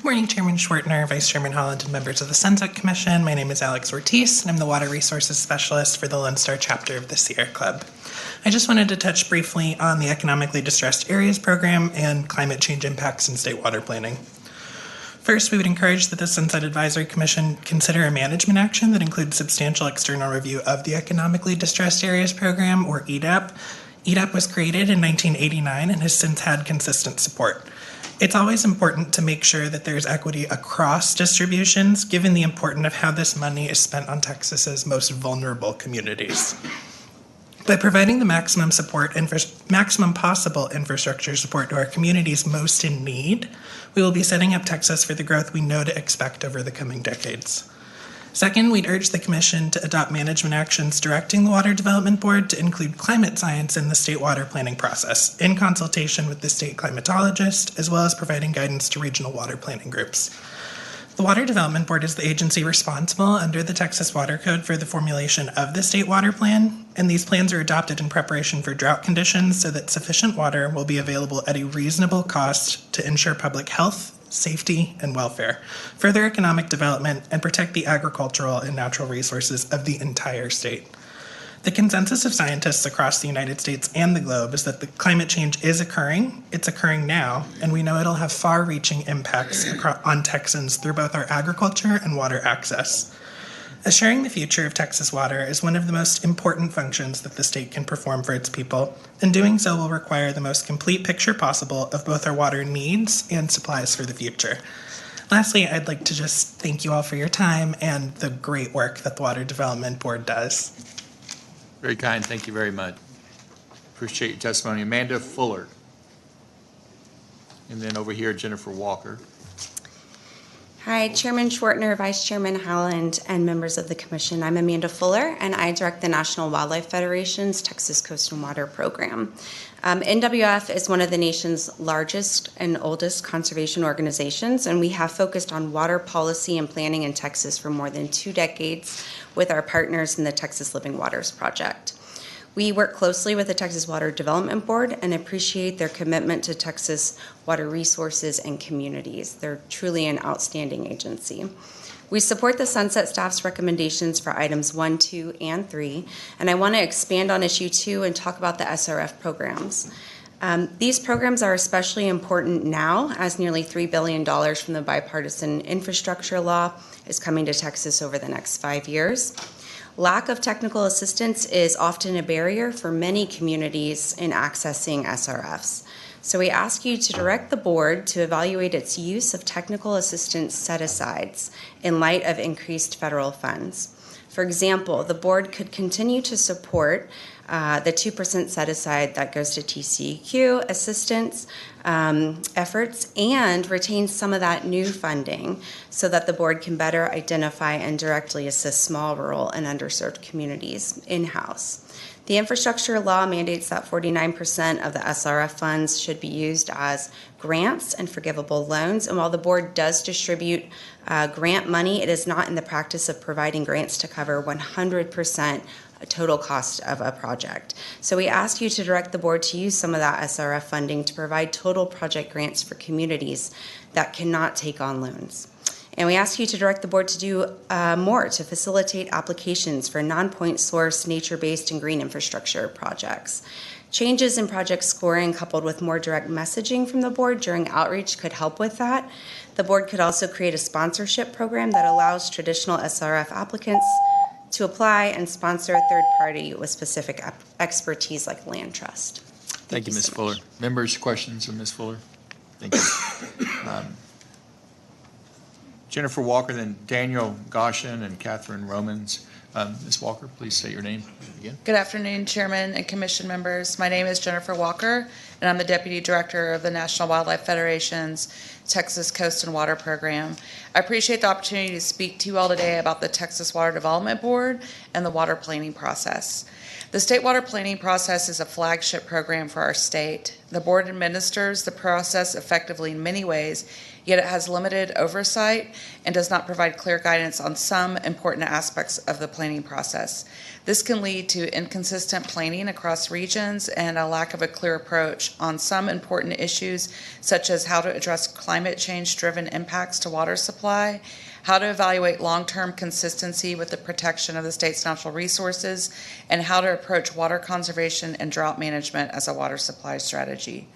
Good morning, Chairman Schwertner, Vice Chairman Holland, and members of the Sunset Commission. My name is Alex Ortiz, and I'm the Water Resources Specialist for the Lone Star chapter of the Sierra Club. I just wanted to touch briefly on the Economically Distressed Areas Program and climate change impacts in state water planning. First, we would encourage that the Sunset Advisory Commission consider a management action that includes substantial external review of the Economically Distressed Areas Program, or EDAP. EDAP was created in 1989 and has since had consistent support. It's always important to make sure that there's equity across distributions, given the importance of how this money is spent on Texas's most vulnerable communities. By providing the maximum possible infrastructure support to our communities most in need, we will be setting up Texas for the growth we know to expect over the coming decades. Second, we'd urge the Commission to adopt management actions directing the Water Development Board to include climate science in the state water planning process, in consultation with the state climatologist, as well as providing guidance to regional water planning groups. The Water Development Board is the agency responsible under the Texas Water Code for the formulation of the state water plan, and these plans are adopted in preparation for drought conditions so that sufficient water will be available at a reasonable cost to ensure public health, safety, and welfare, further economic development, and protect the agricultural and natural resources of the entire state. The consensus of scientists across the United States and the globe is that the climate change is occurring, it's occurring now, and we know it'll have far-reaching impacts on Texans through both our agriculture and water access. Assuring the future of Texas water is one of the most important functions that the state can perform for its people, and doing so will require the most complete picture possible of both our water needs and supplies for the future. Lastly, I'd like to just thank you all for your time and the great work that the Water Development Board does. Very kind. Thank you very much. Appreciate your testimony. Amanda Fuller. And then over here, Jennifer Walker. Hi, Chairman Schwertner, Vice Chairman Howland, and members of the Commission. I'm Amanda Fuller, and I direct the National Wildlife Federation's Texas Coast and Water Program. NWF is one of the nation's largest and oldest conservation organizations, and we have focused on water policy and planning in Texas for more than 2 decades with our partners in the Texas Living Waters Project. We work closely with the Texas Water Development Board and appreciate their commitment to Texas water resources and communities. They're truly an outstanding agency. We support the Sunset staff's recommendations for items 1, 2, and 3, and I want to expand on issue 2 and talk about the SRF programs. These programs are especially important now as nearly $3 billion from the bipartisan infrastructure law is coming to Texas over the next 5 years. Lack of technical assistance is often a barrier for many communities in accessing SRFs. So we ask you to direct the board to evaluate its use of technical assistance set-asides in light of increased federal funds. For example, the board could continue to support the 2% set-aside that goes to TCEQ assistance efforts and retain some of that new funding so that the board can better identify and directly assist small, rural, and underserved communities in-house. The infrastructure law mandates that 49% of the SRF funds should be used as grants and forgivable loans, and while the board does distribute grant money, it is not in the practice of providing grants to cover 100% total cost of a project. So we ask you to direct the board to use some of that SRF funding to provide total project grants for communities that cannot take on loans. And we ask you to direct the board to do more to facilitate applications for non-point source, nature-based, and green infrastructure projects. Changes in project scoring coupled with more direct messaging from the board during outreach could help with that. The board could also create a sponsorship program that allows traditional SRF applicants to apply and sponsor a third party with specific expertise like land trust. Thank you, Ms. Fuller. Members, questions of Ms. Fuller? Thank you. Jennifer Walker, then Daniel Goshen and Catherine Romans. Ms. Walker, please say your name again. Good afternoon, Chairman and Commission members. My name is Jennifer Walker, and I'm the Deputy Director of the National Wildlife Federation's Texas Coast and Water Program. I appreciate the opportunity to speak to you all today about the Texas Water Development Board and the water planning process. The state water planning process is a flagship program for our state. The board administers the process effectively in many ways, yet it has limited oversight and does not provide clear guidance on some important aspects of the planning process. This can lead to inconsistent planning across regions and a lack of a clear approach on some important issues, such as how to address climate climate change-driven impacts to water supply, how to evaluate long-term consistency with the protection of the state's natural resources, and how to approach water conservation and drought management as a water supply strategy.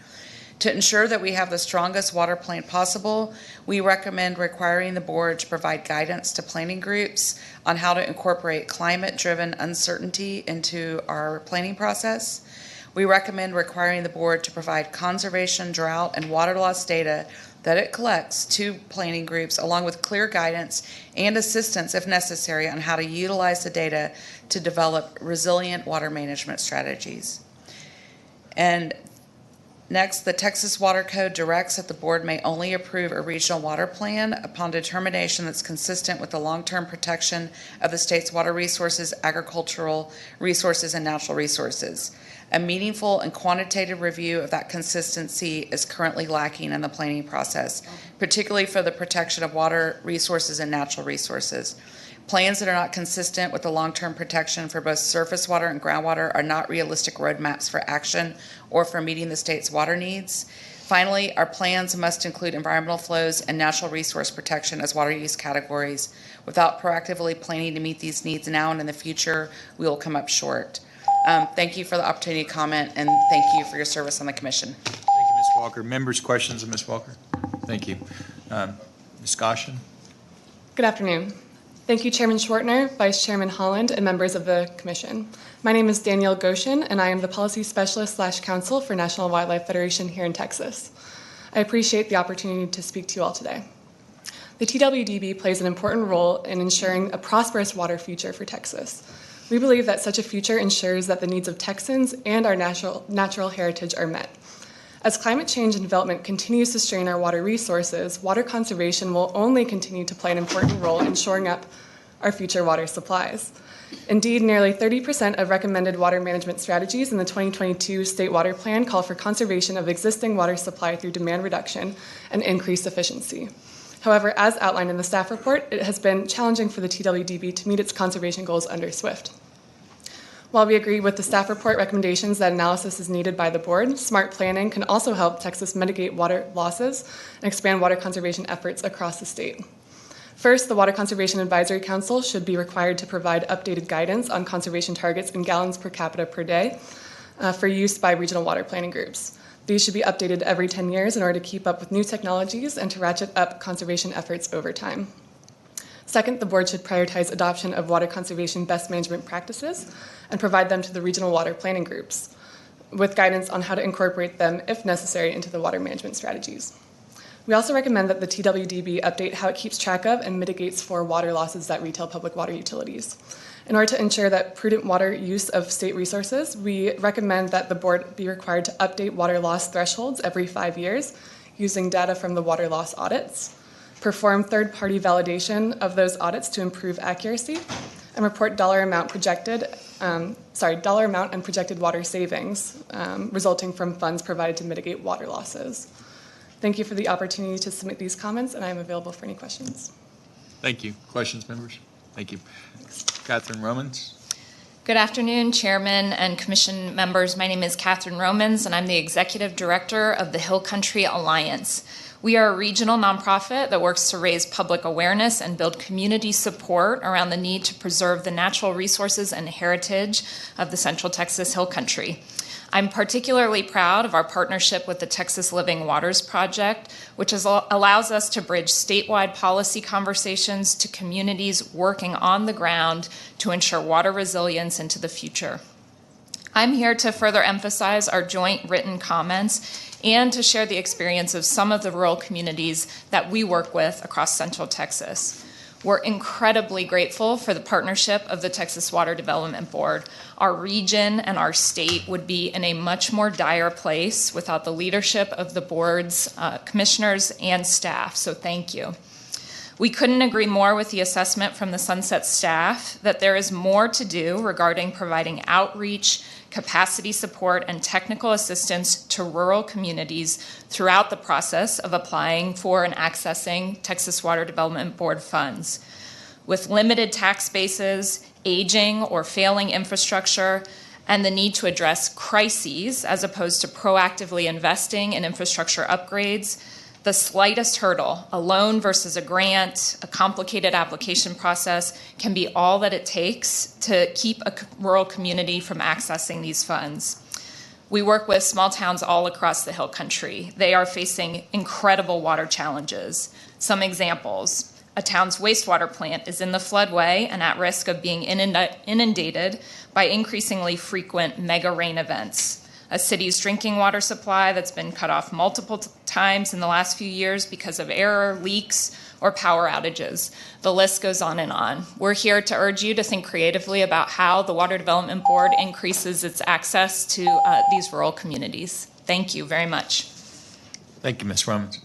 To ensure that we have the strongest water plan possible, we recommend requiring the board to provide guidance to planning groups on how to incorporate climate-driven uncertainty into our planning process. We recommend requiring the board to provide conservation, drought, and water loss data that it collects to planning groups, along with clear guidance and assistance, if necessary, on how to utilize the data to develop resilient water management strategies. And next, the Texas Water Code directs that the board may only approve a regional water plan upon determination that's consistent with the long-term protection of the state's water resources, agricultural resources, and natural resources. A meaningful and quantitative review of that consistency is currently lacking in the planning process, particularly for the protection of water resources and natural resources. Plans that are not consistent with the long-term protection for both surface water and groundwater are not realistic roadmaps for action or for meeting the state's water needs. Finally, our plans must include environmental flows and natural resource protection as water use categories. Without proactively planning to meet these needs now and in the future, we will come up short. Thank you for the opportunity to comment, and thank you for your service on the commission. Thank you, Ms. Walker. Members' questions of Ms. Walker? Thank you. Ms. Goshen? Good afternoon. Thank you, Chairman Schwartner, Vice Chairman Holland, and members of the Commission. My name is Danielle Goshen, and I am the Policy Specialist/Counsel for National Wildlife Federation here in Texas. I appreciate the opportunity to speak to you all today. The TWDB plays an important role in ensuring a prosperous water future for Texas. We believe that such a future ensures that the needs of Texans and our natural heritage are met. As climate change and development continues to strain our water resources, water conservation will only continue to play an important role in shoring up our future water supplies. Indeed, nearly 30% of recommended water management strategies in the 2022 State Water Plan call for conservation of existing water supply through demand reduction and increased efficiency. However, as outlined in the staff report, it has been challenging for the TWDB to meet its conservation goals under SWIFT. While we agree with the staff report recommendations that analysis is needed by the board, smart planning can also help Texas mitigate water losses and expand water conservation efforts across the state. First, the Water Conservation Advisory Council should be required to provide updated guidance on conservation targets in gallons per capita per day for use by regional water planning groups. These should be updated every 10 years in order to keep up with new technologies and to ratchet up conservation efforts over time. Second, the board should prioritize adoption of water conservation best management practices and provide them to the regional water planning groups with guidance on how to incorporate them, if necessary, into the water management strategies. We also recommend that the TWDB update how it keeps track of and mitigates for water losses that retail public water utilities. In order to ensure that prudent water use of state resources, we recommend that the board be required to update water loss thresholds every 5 years using data from the water loss audits, perform third-party validation of those audits to improve accuracy, and report dollar amount and projected water savings resulting from funds provided to mitigate water losses. Thank you for the opportunity to submit these comments, and I am available for any questions. Thank you. Questions, members? Thank you. Catherine Romans? Good afternoon, Chairman and Commission members. My name is Catherine Romans, and I'm the Executive Director of the Hill Country Alliance. We are a regional nonprofit that works to raise public awareness and build community support around the need to preserve the natural resources and heritage of the Central Texas Hill Country. I'm particularly proud of our partnership with the Texas Living Waters Project, which allows us to bridge statewide policy conversations to communities working on the ground to ensure water resilience into the future. I'm here to further emphasize our joint written comments and to share the experience of some of the rural communities that we work with across Central Texas. We're incredibly grateful for the partnership of the Texas Water Development Board. Our region and our state would be in a much more dire place without the leadership of the board's commissioners and staff, so thank you. We couldn't agree more with the assessment from the Sunset staff that there is more to do regarding providing outreach, capacity support, and technical assistance to rural communities throughout the process of applying for and accessing Texas Water Development Board funds. With limited tax bases, aging or failing infrastructure, and the need to address crises as opposed to proactively investing in infrastructure upgrades, The slightest hurdle, a loan versus a grant, a complicated application process, can be all that it takes to keep a rural community from accessing these funds. We work with small towns all across the Hill Country. They are facing incredible water challenges. Some examples: a town's wastewater plant is in the floodway and at risk of being inundated by increasingly frequent mega rain events. A city's drinking water supply that's been cut off multiple times in the last few years because of error, leaks, or power outages. The list goes on and on. We're here to urge you to think creatively about how the Water Development Board increases its access to these rural communities. Thank you very much. Thank you, Ms. Romans.